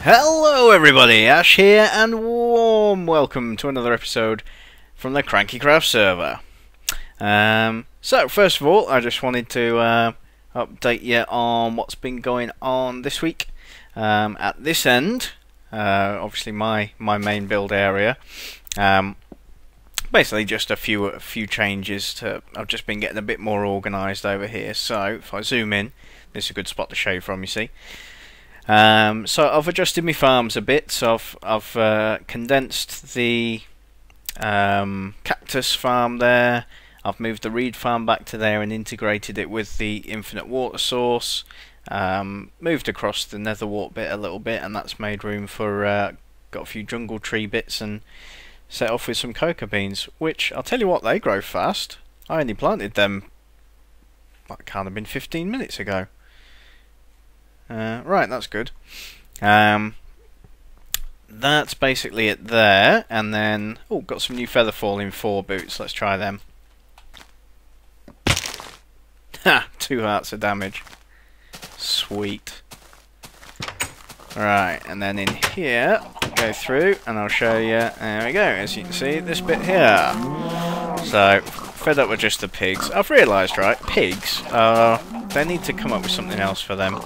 Hello everybody, Ash here, and warm welcome to another episode from the KrankyKraft server. So first of all, I just wanted to update you on what's been going on this week. At this end, obviously my main build area, basically just a few changes to. I've just been getting a bit more organised over here. So if I zoom in, this is a good spot to show you from. You see. So I've adjusted my farms a bit. So I've condensed the cactus farm there. I've moved the reed farm back to there and integrated it with the infinite water source. Moved across the nether wart bit a little bit, and that's made room for got a few jungle tree bits and set off with some cocoa beans, which I'll tell you what, they grow fast. I only planted them, that can't have been 15 minutes ago. Right, that's good. That's basically it there, and then got some new feather falling 4 boots. Let's try them. Ha! 2 hearts of damage. Sweet. Right, and then in here, go through, and I'll show you. There we go. As you can see, this bit here. So, fed up with just the pigs. I've realised, right, pigs, they need to come up with something else for them.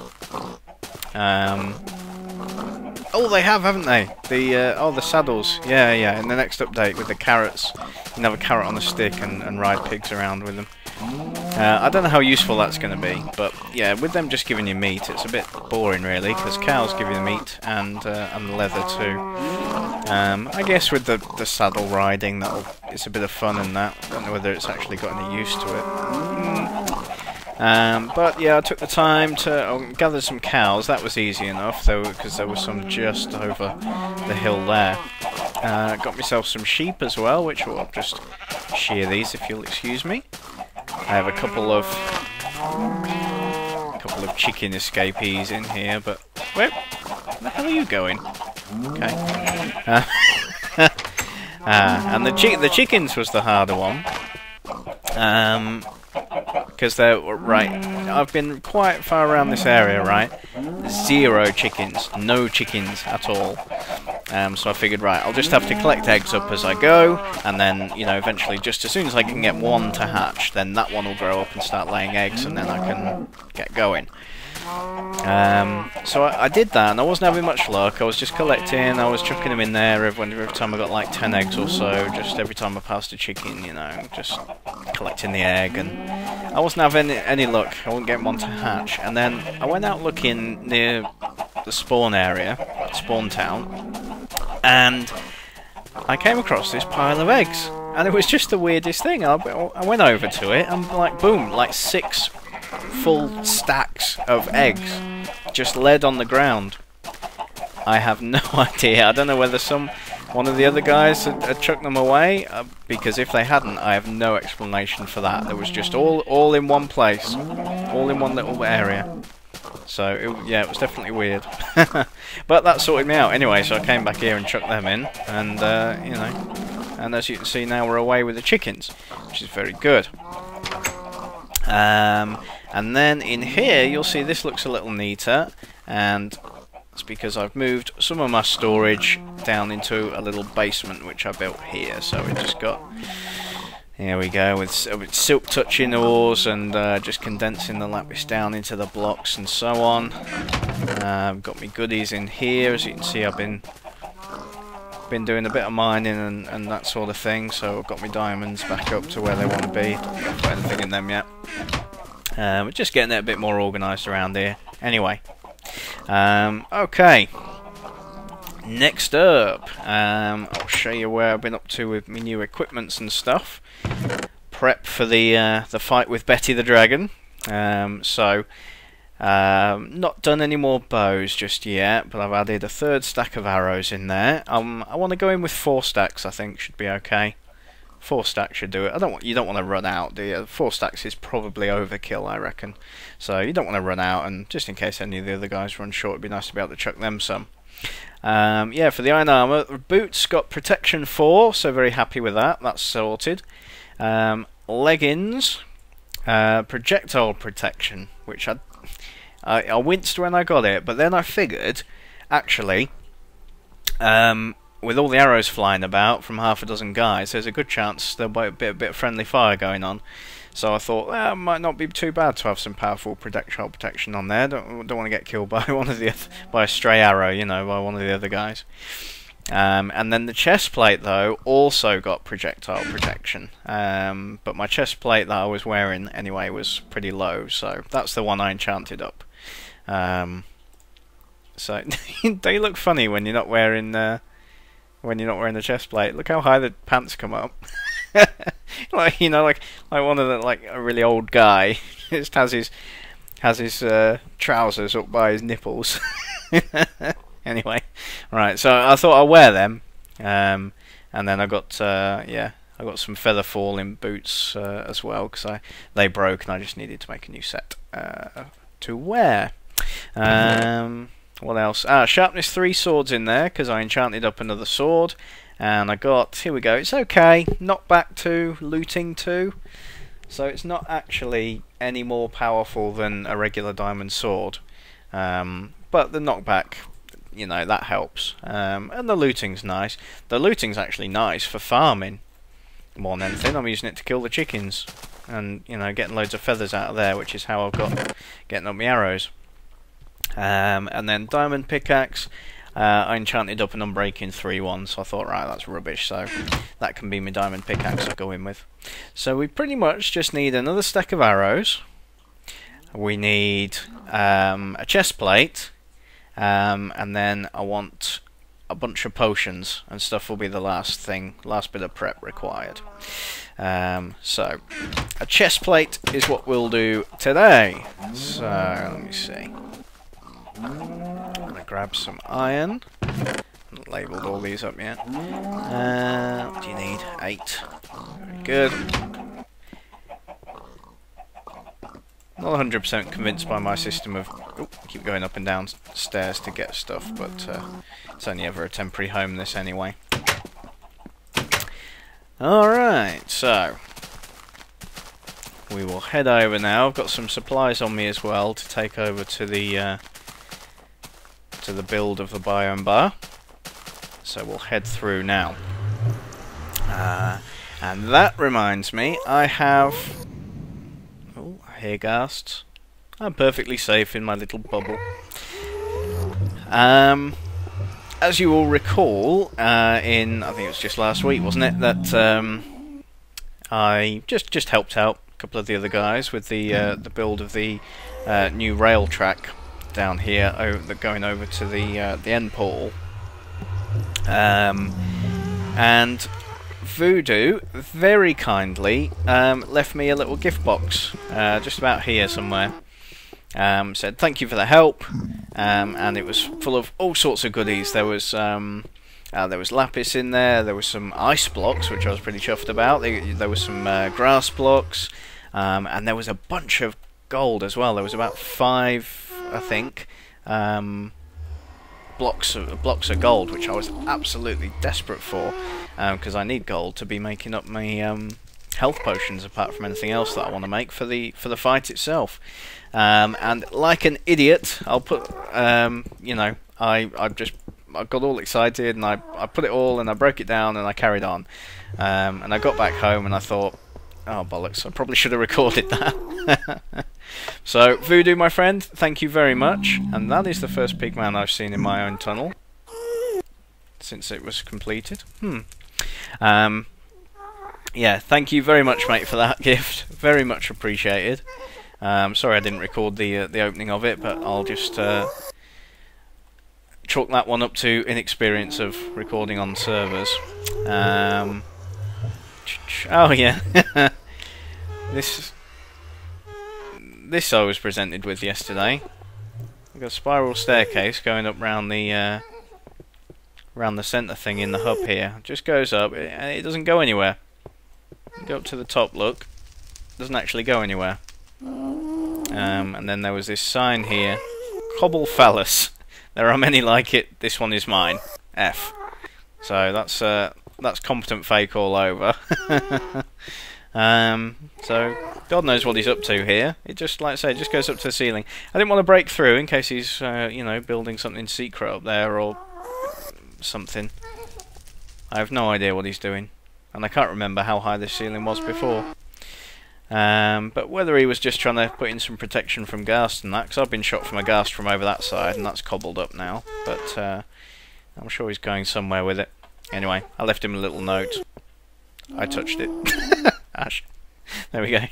Oh, they have, haven't they? The saddles. Yeah. In the next update with the carrots, you can have a carrot on a stick and ride pigs around with them. I don't know how useful that's going to be, but yeah, with them just giving you meat, it's a bit boring really, because cows give you the meat and the leather too. I guess with the saddle riding, it's a bit of fun in that. I don't know whether it's actually got any use to it. But yeah, I took the time to gather some cows. That was easy enough, though, because there was some just over the hill there. Got myself some sheep as well, which I'll just shear these if you'll excuse me. I have a couple of chicken escapees in here, but where the hell are you going? Okay. And the chickens was the harder one. Because they're right. I've been quite far around this area, right? 0 chickens, no chickens at all. So I figured, right, I'll just have to collect eggs up as I go, and then, you know, eventually, just as soon as I can get one to hatch, then that one will grow up and start laying eggs, and then I can get going. So I did that, and I wasn't having much luck. I was just collecting, I was chucking them in there every time I got like 10 eggs or so, just every time I passed a chicken, you know, just collecting the egg, and I wasn't having any luck. I wasn't getting one to hatch, and then I went out looking near the spawn area, spawn town, and I came across this pile of eggs, and it was just the weirdest thing. I went over to it, and like boom, like 6 full stacks of eggs just laid on the ground. I have no idea. I don't know whether one of the other guys had chucked them away, because if they hadn't, I have no explanation for that. It was just all in one place, all in one little area. So yeah, it was definitely weird. But that sorted me out anyway. So I came back here and chucked them in, and you know, and as you can see now, we're away with the chickens, which is very good. And then in here, you'll see this looks a little neater, and it's because I've moved some of my storage down into a little basement which I built here. So we just got, here we go, with silk touching ores and just condensing the lapis down into the blocks and so on. I've got my goodies in here. As you can see, I've been doing a bit of mining and that sort of thing, so I've got my diamonds back up to where they want to be. Don't put anything in them yet. We're just getting it a bit more organised around here. Anyway, okay. Next up, I'll show you where I've been up to with my new equipments and stuff. Prep for the fight with Betty the Dragon. Not done any more bows just yet, but I've added a 3rd stack of arrows in there. I want to go in with 4 stacks. I think should be okay. 4 stacks should do it. You don't want to run out, do you? 4 stacks is probably overkill, I reckon. So you don't want to run out, and just in case any of the other guys run short, it'd be nice to be able to chuck them some. Yeah, for the iron armour, the boots got protection 4, so very happy with that. That's sorted. Leggings, projectile protection, which I winced when I got it, but then I figured actually, with all the arrows flying about from half a dozen guys, there's a good chance there'll be a bit of friendly fire going on. So I thought, well, it might not be too bad to have some powerful projectile protection on there. Don't want to get killed by by a stray arrow, you know, by one of the other guys. And then the chest plate, though, also got projectile protection. But my chest plate that I was wearing anyway was pretty low, so that's the one I enchanted up. So they look funny when you're not wearing the chest plate. Look how high the pants come up. Like, you know, like one of the, like a really old guy just has his trousers up by his nipples. Anyway, right. So I thought I'll wear them, and then I got I got some feather falling boots as well, because they broke and I just needed to make a new set to wear. What else? Sharpness 3 swords in there, because I enchanted up another sword. And I got, here we go, it's okay, knockback 2, looting 2. So it's not actually any more powerful than a regular diamond sword. But the knockback, you know, that helps. And the looting's nice. The looting's actually nice for farming more than anything. I'm using it to kill the chickens. And, you know, getting loads of feathers out of there, which is how I've got getting up my arrows. And then diamond pickaxe. I enchanted up an Unbreaking 3 one, so I thought, right, that's rubbish, so that can be my diamond pickaxe I'll go in with. So we pretty much just need another stack of arrows. We need a chest plate, and then I want a bunch of potions, and stuff will be the last bit of prep required. So a chest plate is what we'll do today. So let me see. I'm going to grab some iron. I haven't labelled all these up yet. What do you need? 8. Very good. Not 100% convinced by my system of... Oh, keep going up and down stairs to get stuff, but it's only ever a temporary home, this anyway. Alright, so... we will head over now. I've got some supplies on me as well to take over to the build of the biome bar. So we'll head through now. And that reminds me, I have... oh, I hear ghasts. I'm perfectly safe in my little bubble. As you all recall, I think it was just last week, wasn't it, that I just helped out a couple of the other guys with the build of the new rail track down here, going over to the end portal. And Voodoo very kindly left me a little gift box just about here somewhere. Said thank you for the help, and it was full of all sorts of goodies. There was lapis in there. There was some ice blocks, which I was pretty chuffed about. There was some grass blocks, and there was a bunch of gold as well. There was about 5, I think, blocks of gold, which I was absolutely desperate for, because I need gold to be making up my health potions, apart from anything else that I want to make for the fight itself. And like an idiot, I'll put, you know, I got all excited and I put it all and I broke it down and I carried on, and I got back home and I thought, oh bollocks, I probably should have recorded that. So Voodoo, my friend, thank you very much, and that is the first pigman I've seen in my own tunnel since it was completed. Yeah, thank you very much, mate, for that gift. Very much appreciated. Sorry I didn't record the opening of it, but I'll just chalk that one up to inexperience of recording on servers. Oh yeah, this I was presented with yesterday. We've got a spiral staircase going up round the centre thing in the hub here. It just goes up, it doesn't go anywhere. You go up to the top, look, it doesn't actually go anywhere. And then there was this sign here, Cobble Phallus. There are many like it. This one is mine. F. So that's competent fake all over. So God knows what he's up to here. It just, like I say, it just goes up to the ceiling. I didn't want to break through in case he's, you know, building something secret up there or something. I have no idea what he's doing, and I can't remember how high this ceiling was before. But whether he was just trying to put in some protection from ghast and that, because I've been shot from a ghast from over that side, and that's cobbled up now. But I'm sure he's going somewhere with it. Anyway, I left him a little note. I touched it. Ash. There we go.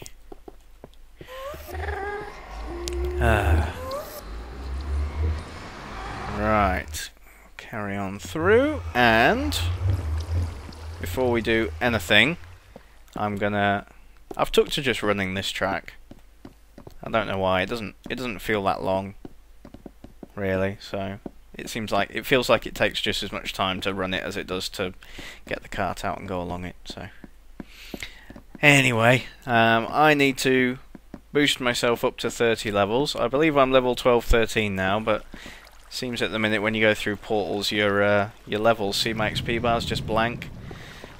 Right. Carry on through, and before we do anything, I've took to just running this track. I don't know why. It doesn't feel that long, really. So it feels like it takes just as much time to run it as it does to get the cart out and go along it. So anyway, I need to boost myself up to 30 levels. I believe I'm level 12, 13 now, but seems at the minute when you go through portals, your levels see my XP bars just blank.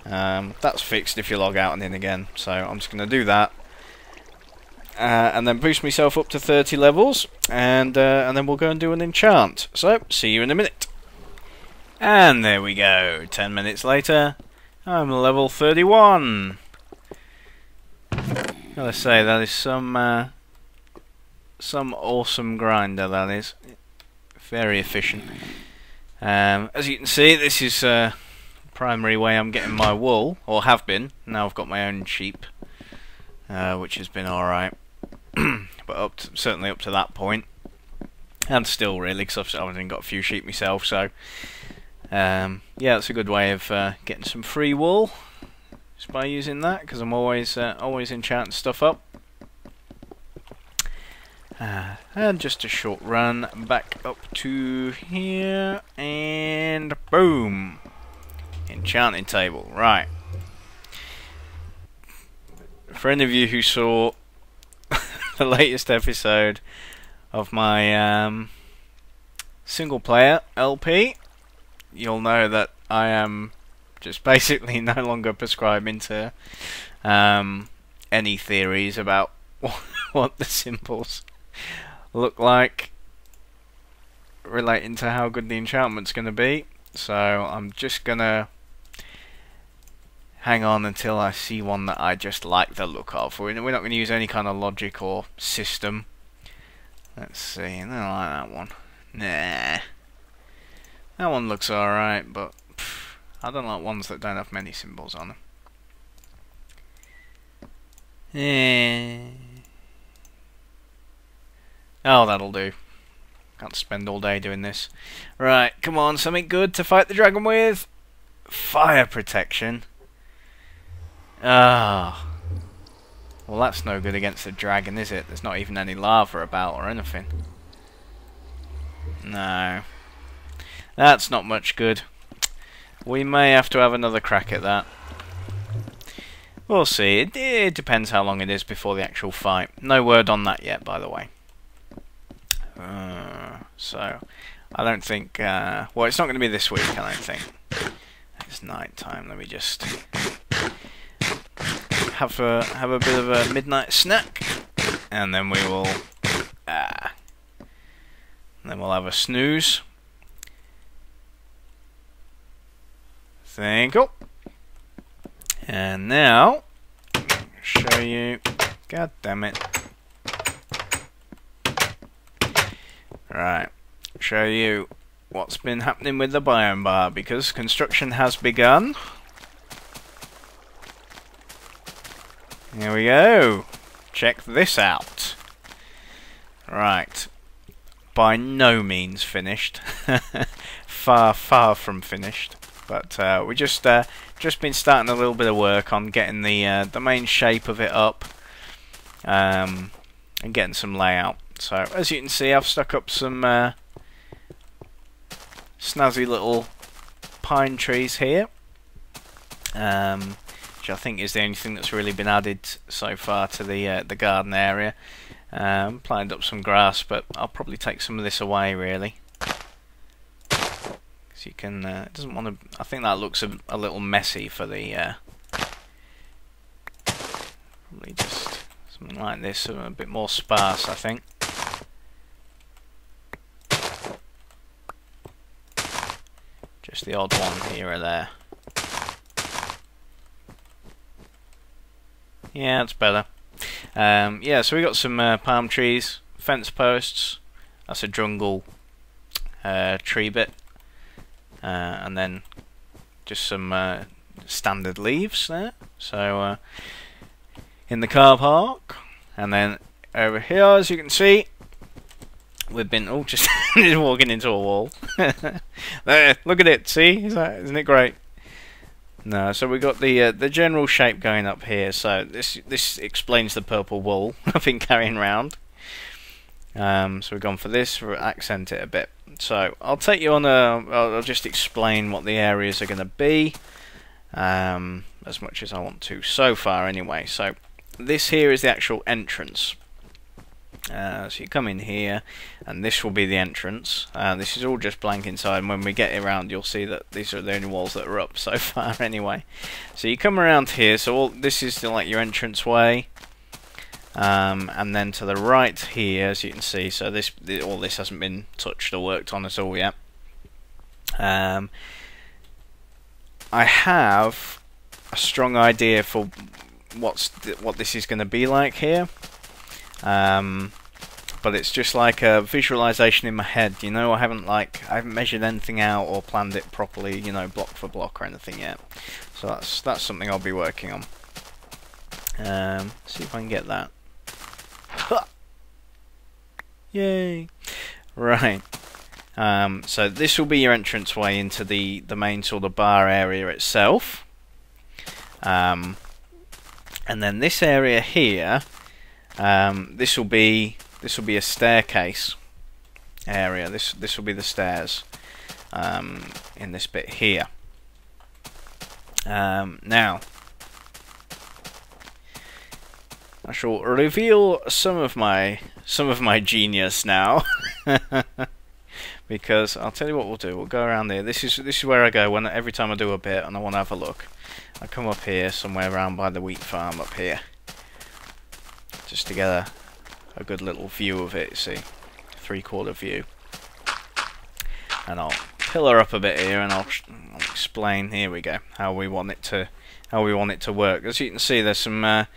That's fixed if you log out and in again, so I'm just going to do that, and then boost myself up to 30 levels, and then we'll go and do an enchant. So, see you in a minute. And there we go. 10 minutes later, I'm level 31. Gotta say, that is some awesome grinder. That is very efficient. As you can see, this is primary way I'm getting my wool, or have been. Now I've got my own sheep, which has been alright. But certainly up to that point, and still really, because I've only got a few sheep myself. So yeah, it's a good way of getting some free wool, just by using that, because I'm always enchanting stuff up. And just a short run back up to here, and boom! Enchanting table, right. For any of you who saw the latest episode of my single player LP, you'll know that I am just basically no longer prescribing to any theories about what the symbols look like relating to how good the enchantment's going to be. So I'm just gonna hang on until I see one that I just like the look of. We're not going to use any kind of logic or system. Let's see. I don't like that one. Nah, that one looks alright, but I don't like ones that don't have many symbols on them. Oh, that'll do. Can't spend all day doing this. Right, come on, something good to fight the dragon with. Fire protection. Ah. Well, that's no good against the dragon, is it? There's not even any lava about or anything. No. That's not much good. We may have to have another crack at that. We'll see. It depends how long it is before the actual fight. No word on that yet, by the way. So, I don't think, well, it's not going to be this week, I don't think. It's night time. Let me just have a bit of a midnight snack, and then we will, then we'll have a snooze. Thank you. And now, show you, god damn it. Right, show you what's been happening with the biome bar, because construction has begun. Here we go. Check this out. Right, by no means finished. Far, far from finished. But we just been starting a little bit of work on getting the main shape of it up, and getting some layout. So, as you can see, I've stuck up some snazzy little pine trees here, which I think is the only thing that's really been added so far to the garden area. Planted up some grass, but I'll probably take some of this away, really. Because you can, it doesn't want to. I think that looks a little messy for the Probably just something like this, a bit more sparse, I think. Just the odd one here or there. Yeah, that's better. Yeah, so we got some palm trees, fence posts. That's a jungle tree bit, and then just some standard leaves there. So in the car park, and then over here, as you can see, we've been just walking into a wall. There, look at it. See, isn't it great? No, so we got the general shape going up here. So this explains the purple wool I've been carrying around. So we've gone for this to accent it a bit. So I'll take you on I'll just explain what the areas are going to be, as much as I want to so far anyway. So this here is the actual entrance. So you come in here, and this will be the entrance. This is all just blank inside, and when we get around you'll see that these are the only walls that are up so far anyway. So you come around here, so this is like your entrance way. And then to the right here, as you can see, so all this hasn't been touched or worked on at all yet. I have a strong idea for what this is going to be like here, but it's just like a visualization in my head. You know, I haven't measured anything out or planned it properly, you know, block for block or anything yet. So that's something I'll be working on. See if I can get that. Yay! Right. So this will be your entranceway into the main sort of bar area itself. And then this area here, this will be a staircase area. This will be the stairs in this bit here. Now, I shall reveal some of my genius now, because I'll tell you what we'll do. We'll go around there. This is where I go every time I do a bit and I want to have a look. I come up here somewhere around by the wheat farm up here, just to get a good little view of it. See, 3/4 view, and I'll pillar up a bit here and I'll explain. Here we go. How we want it to work. As you can see, there's some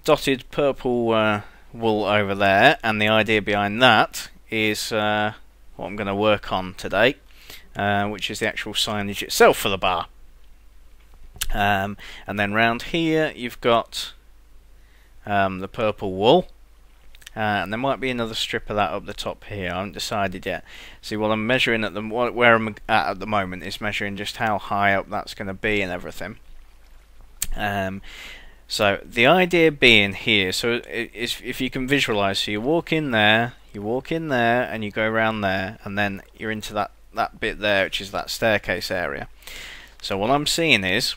dotted purple wool over there, and the idea behind that is what I'm going to work on today, which is the actual signage itself for the bar. And then round here you've got the purple wool, and there might be another strip of that up the top here. I haven't decided yet. See, what I'm measuring where I'm at the moment is measuring just how high up that's going to be and everything. So the idea being here, so if you can visualize, so you walk in there, and you go around there, and then you're into that bit there, which is that staircase area. So what I'm seeing is,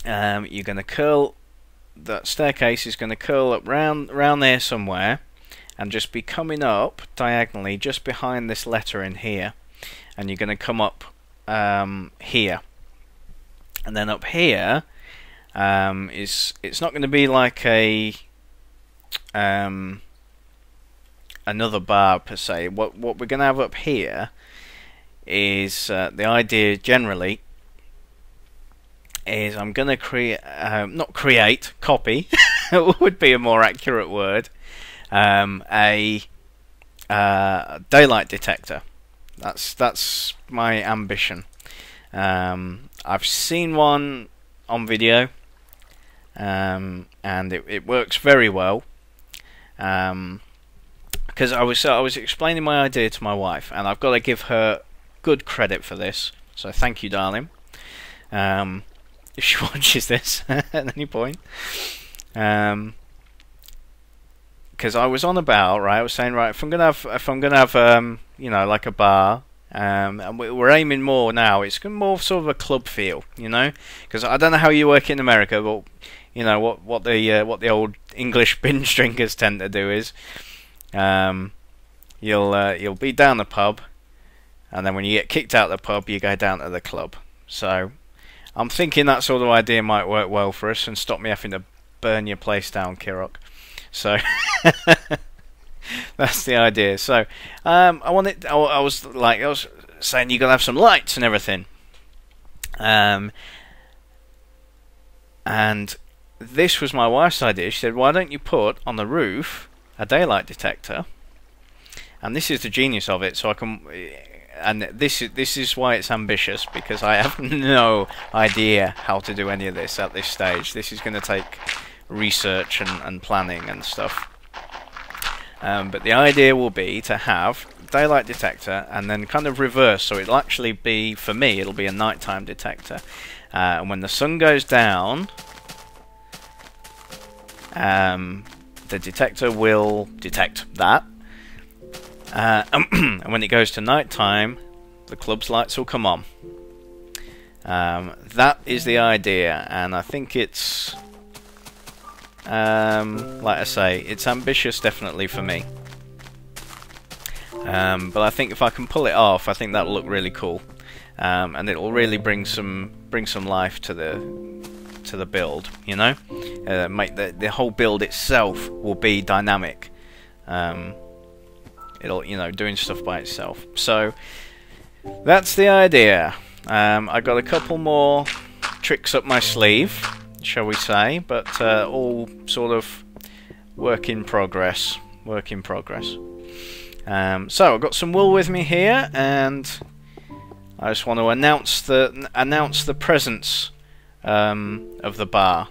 you're going to curl, that staircase is going to curl up round there somewhere, and just be coming up diagonally just behind this letter in here, and you're going to come up here, and then up here. It's not going to be like another bar per se. What we're going to have up here is the idea generally is I'm going to copy would be a more accurate word, a daylight detector. That's my ambition. I've seen one on video, and it works very well, because I was explaining my idea to my wife, and I've got to give her good credit for this, so thank you, darling, if she watches this at any point, because I was on about, right, I was saying, right, if I'm gonna have you know, like a bar, and we're aiming more now, it's more sort of a club feel, you know, because I don't know how you work in America, but you know what the old English binge drinkers tend to do is, you'll be down the pub, and then when you get kicked out of the pub, you go down to the club. So I'm thinking that sort of idea might work well for us and stop me having to burn your place down, Kirok. So that's the idea. So I was saying you gotta have some lights and everything. And this was my wife's idea. She said, why don't you put on the roof a daylight detector? And this is the genius of it. So I can, and this is why it's ambitious, because I have no idea how to do any of this at this stage. This is going to take research and planning and stuff. But the idea will be to have daylight detector and then kind of reverse, so it'll actually be, for me, it'll be a nighttime detector. And when the sun goes down, the detector will detect that. And when it goes to nighttime, the club's lights will come on. That is the idea, and I think it's, like I say, it's ambitious definitely for me. But I think if I can pull it off, I think that'll look really cool, and it'll really bring some life to the build. You know, make the whole build itself will be dynamic. It'll, you know, doing stuff by itself. So that's the idea. I got a couple more tricks up my sleeve, shall we say, but all sort of work in progress. Work in progress. So I've got some wool with me here, and I just want to announce the presence of the bar.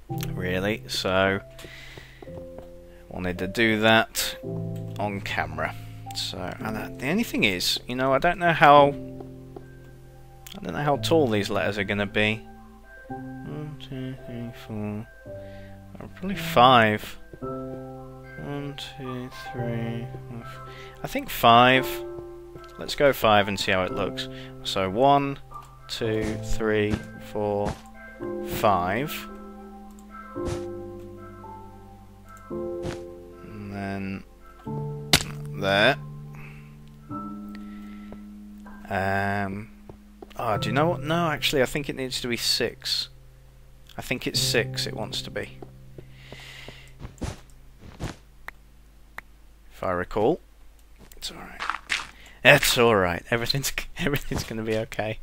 Really, so wanted to do that on camera. So, and the only thing is, you know, I don't know how tall these letters are going to be. 1, 2, 3, 4. Probably 5. 1, 2, 3. I think 5. Let's go 5 and see how it looks. So 1, 2, 3, 4, 5. And then there. Oh, do you know what? No, actually, I think it needs to be 6. I think it's 6 it wants to be, if I recall. It's alright. It's alright. Everything's gonna be okay.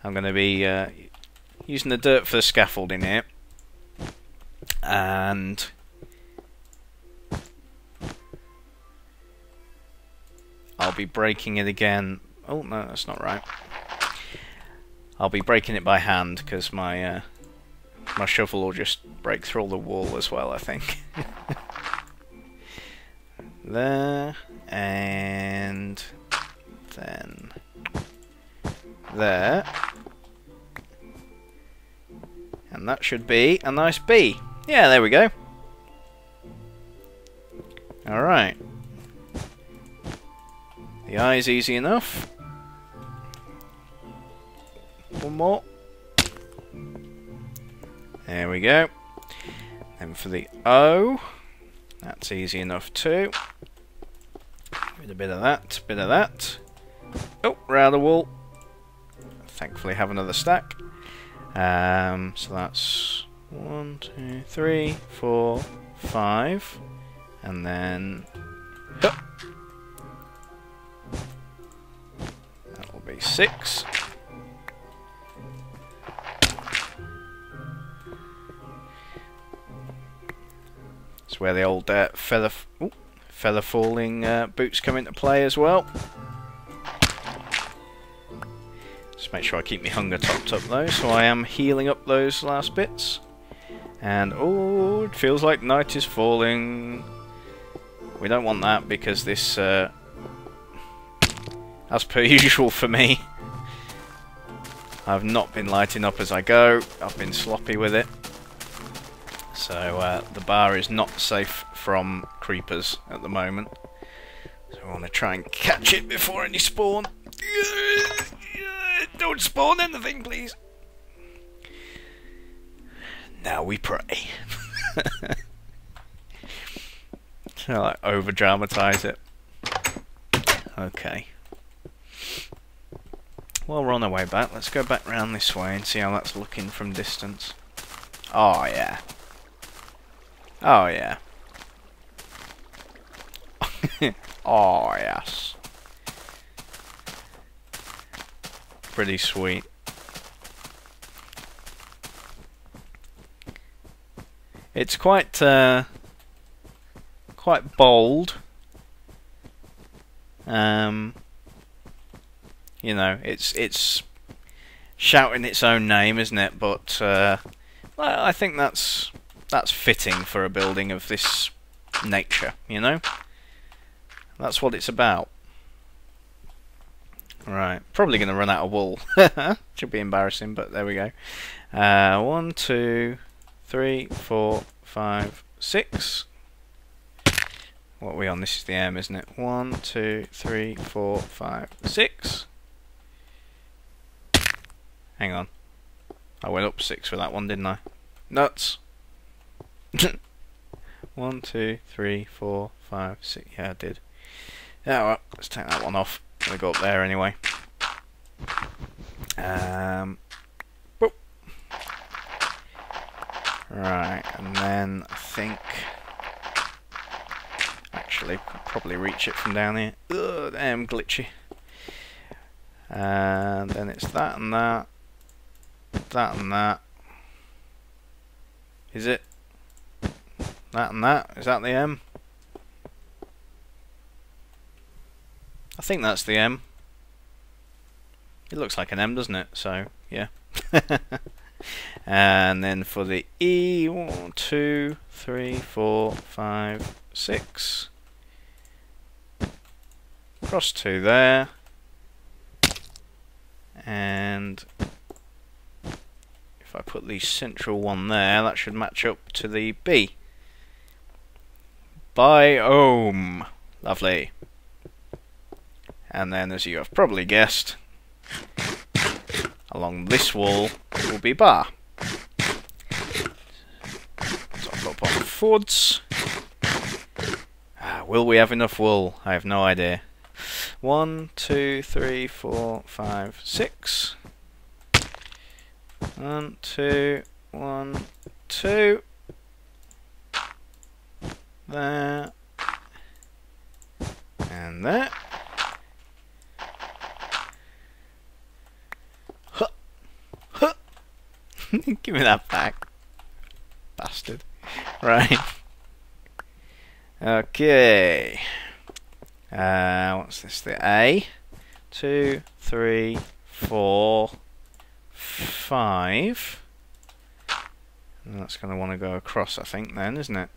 I'm gonna be using the dirt for the scaffolding here, and I'll be breaking it again. Oh no, that's not right. I'll be breaking it by hand because my my shovel will just break through all the wall as well, I think. There, and then there, and that should be a nice B. Yeah, there we go. Alright. The eye's easy enough. One more. There we go. And for the O, that's easy enough too. With a bit of that, bit of that. Oh, round the wall. Thankfully have another stack. So that's 1, 2, 3, 4, 5. And then that'll be 6. It's where the old feather falling boots come into play as well. Just make sure I keep my hunger topped up though, so I am healing up those last bits. And oh, it feels like night is falling. We don't want that because this, as per usual for me, I've not been lighting up as I go. I've been sloppy with it. So the bar is not safe from creepers at the moment. So I want to try and catch it before any spawn. Don't spawn anything, please. Now we pray. I like over dramatize it. Okay. While we're on our way back, let's go back round this way and see how that's looking from distance. Oh yeah. Oh yeah. Oh yes. Pretty sweet. It's quite quite bold. You know, it's shouting its own name, isn't it? But well, I think that's fitting for a building of this nature. You know, that's what it's about. Right, probably going to run out of wool. Should be embarrassing, but there we go. 1, 2, 3, 4, 5, 6. What are we on? This is the M, isn't it? 1, 2, 3, 4, 5, 6. Hang on. I went up 6 for that one, didn't I? Nuts! 1, 2, 3, 4, 5, 6. Yeah, I did. Yeah, well, let's take that one off. I'm gonna go up there anyway. Whoop. Right, and then I think actually could probably reach it from down here. Ugh, damn glitchy. And then it's that and that. That and that. Is it? That and that? Is that the M? I think that's the M. It looks like an M, doesn't it? So, yeah. And then for the E, 1, 2, 3, 4, 5, 6. Cross 2 there. And if I put the central one there, that should match up to the B. Biome. Lovely. And then, as you have probably guessed, along this wall will be bar. So I'll pop on forwards. Will we have enough wool? I have no idea. 1, 2, 3, 4, 5, 6. 1, 2, 1, 2. There. And there. Give me that back, bastard. Right. Okay. What's this? The A. 2, 3, 4, 5. And that's going to want to go across, I think, then, isn't it?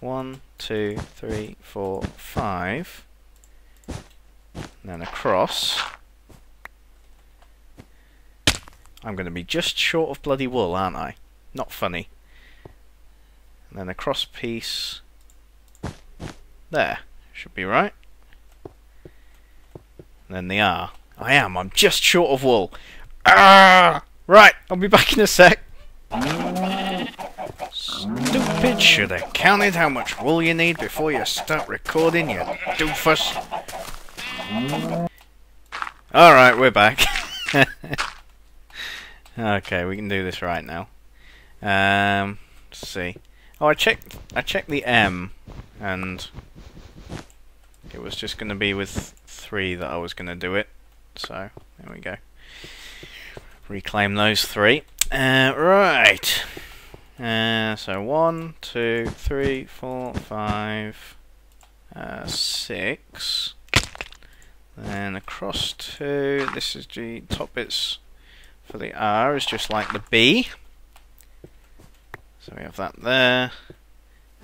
1, 2, 3, 4, 5. And then across. I'm going to be just short of bloody wool, aren't I? Not funny. And then a cross piece. There. Should be right. And then the R. I'm just short of wool. Ah! Right, I'll be back in a sec. Stupid, should have counted how much wool you need before you start recording, you doofus. Alright, we're back. Okay, we can do this right now. Let's see. Oh, I checked the M, and it was just going to be with 3 that I was going to do it. So there we go. Reclaim those 3. Right. So 1, 2, 3, 4, 5, 6. Then across 2. This is the top bits. For the R is just like the B. So we have that there.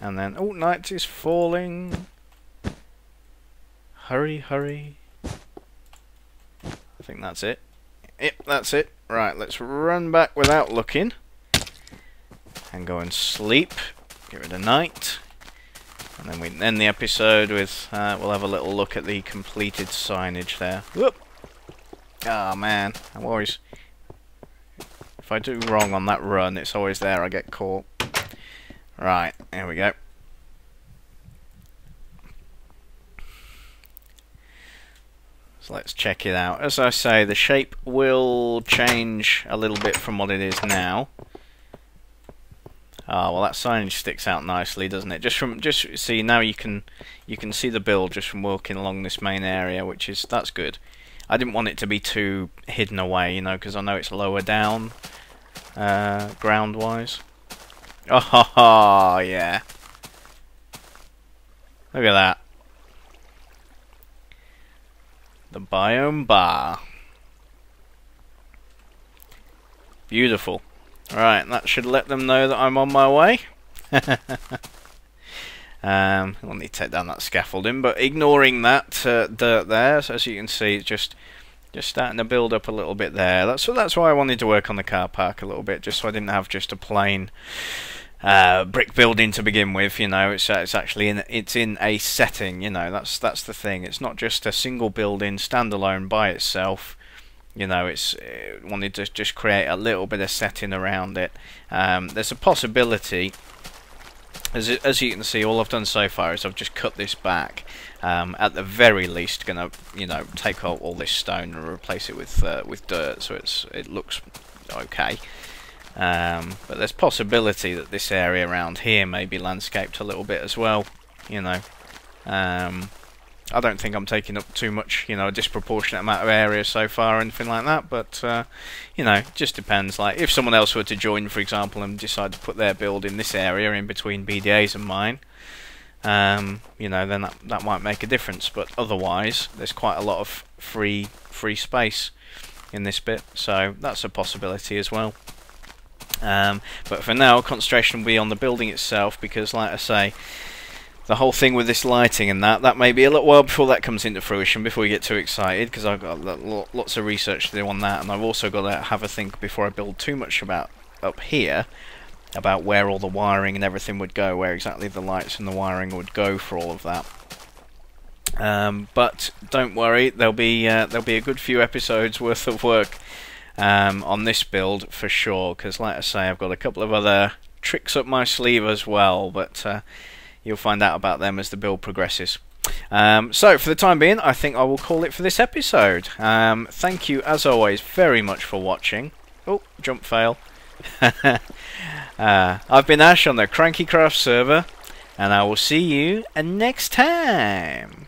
And then, oh, night is falling. Hurry, hurry. I think that's it. Yep, that's it. Right, let's run back without looking. And go and sleep. Get rid of night. And then we end the episode with, we'll have a little look at the completed signage there. Whoop! Oh man, I'm always... If I do wrong on that run, it's always there I get caught. Right, here we go. So let's check it out. As I say, the shape will change a little bit from what it is now. Ah, well, that signage sticks out nicely, doesn't it? Just see now you can see the build just from walking along this main area, that's good. I didn't want it to be too hidden away, you know, because I know it's lower down, ground-wise. Oh, ha, ha, yeah. Look at that. The biome bar. Beautiful. Right, that should let them know that I'm on my way. I'll need to take down that scaffolding, but ignoring that dirt there, so as you can see, it's just starting to build up a little bit there. That's why I wanted to work on the car park a little bit, just so I didn't have just a plain brick building to begin with. You know, it's actually it's in a setting. You know, that's the thing. It's not just a single building standalone by itself. You know, it wanted to just create a little bit of setting around it. There's a possibility, as you can see, all I've done so far is I've just cut this back. At the very least, gonna take out all this stone and replace it with dirt, so it looks okay. But there's possibility that this area around here may be landscaped a little bit as well. You know. I don't think I'm taking up too much, a disproportionate amount of area so far or anything like that, but, it just depends. Like, if someone else were to join, for example, and decide to put their build in this area in between BDA's and mine, then that might make a difference, but otherwise, there's quite a lot of free space in this bit, so that's a possibility as well. But for now, concentration will be on the building itself, because, like I say, the whole thing with this lighting and that may be a little while before that comes into fruition, before we get too excited, because I've got lots of research to do on that, and I've also got to have a think before I build too much about up here, about where all the wiring and everything would go, where exactly the lights and the wiring would go for all of that. But don't worry, there'll be a good few episodes worth of work on this build for sure, because like I say, I've got a couple of other tricks up my sleeve as well, but you'll find out about them as the build progresses. So for the time being, I think I will call it for this episode. Thank you as always very much for watching. Oh, jump fail. I've been Ash on the KrankyKraft server, and I will see you next time.